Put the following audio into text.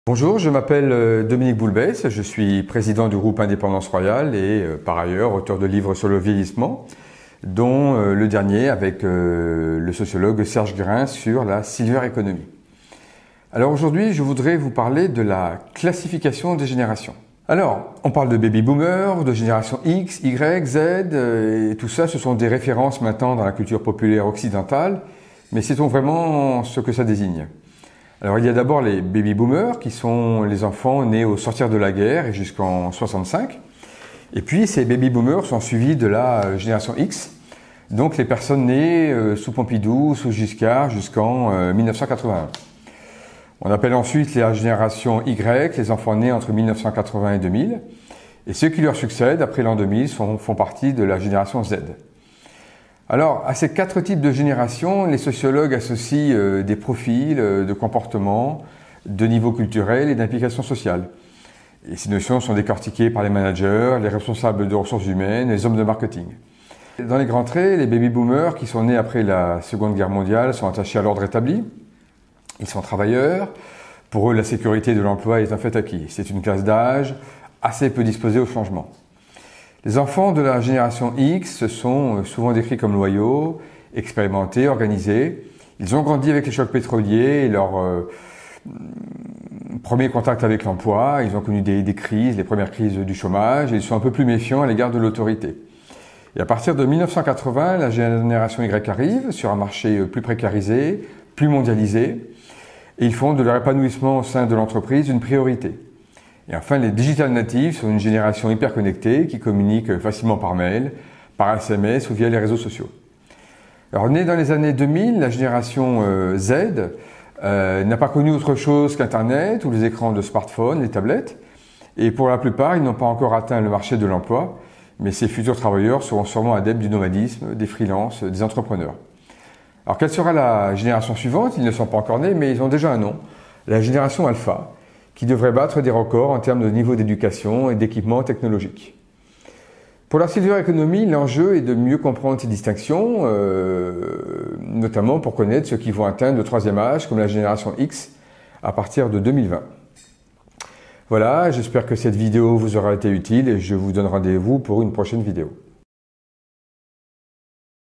Bonjour, je m'appelle Dominique Boulbès, je suis président du groupe Indépendance Royale et par ailleurs auteur de livres sur le vieillissement, dont le dernier avec le sociologue Serge Grain sur la silver economy. Alors aujourd'hui, je voudrais vous parler de la classification des générations. Alors, on parle de baby boomers, de génération X, Y, Z, et tout ça, ce sont des références maintenant dans la culture populaire occidentale, mais sait-on vraiment ce que ça désigne ? Alors il y a d'abord les baby boomers qui sont les enfants nés au sortir de la guerre et jusqu'en 65. Et puis ces baby boomers sont suivis de la génération X, donc les personnes nées sous Pompidou, sous Giscard jusqu'en 1981. On appelle ensuite la génération Y les enfants nés entre 1980 et 2000. Et ceux qui leur succèdent après l'an 2000 font partie de la génération Z. Alors, à ces quatre types de générations, les sociologues associent des profils de comportement, de niveau culturel et d'implication sociale. Et ces notions sont décortiquées par les managers, les responsables de ressources humaines, les hommes de marketing. Dans les grands traits, les baby boomers qui sont nés après la Seconde Guerre mondiale sont attachés à l'ordre établi. Ils sont travailleurs. Pour eux, la sécurité de l'emploi est un fait acquis. C'est une classe d'âge assez peu disposée au changement. Les enfants de la génération X sont souvent décrits comme loyaux, expérimentés, organisés. Ils ont grandi avec les chocs pétroliers et leur premier contact avec l'emploi. Ils ont connu des crises, les premières crises du chômage, et ils sont un peu plus méfiants à l'égard de l'autorité. Et à partir de 1980, la génération Y arrive sur un marché plus précarisé, plus mondialisé, et ils font de leur épanouissement au sein de l'entreprise une priorité. Et enfin, les digital natives sont une génération hyper connectée qui communique facilement par mail, par SMS ou via les réseaux sociaux. Alors, née dans les années 2000, la génération Z n'a pas connu autre chose qu'Internet ou les écrans de smartphones, les tablettes. Et pour la plupart, ils n'ont pas encore atteint le marché de l'emploi, mais ces futurs travailleurs seront sûrement adeptes du nomadisme, des freelances, des entrepreneurs. Alors, quelle sera la génération suivante? Ils ne sont pas encore nés, mais ils ont déjà un nom, la génération Alpha, qui devrait battre des records en termes de niveau d'éducation et d'équipement technologique. Pour la silver economy, l'enjeu est de mieux comprendre ces distinctions, notamment pour connaître ceux qui vont atteindre le troisième âge, comme la génération X, à partir de 2020. Voilà, j'espère que cette vidéo vous aura été utile et je vous donne rendez-vous pour une prochaine vidéo.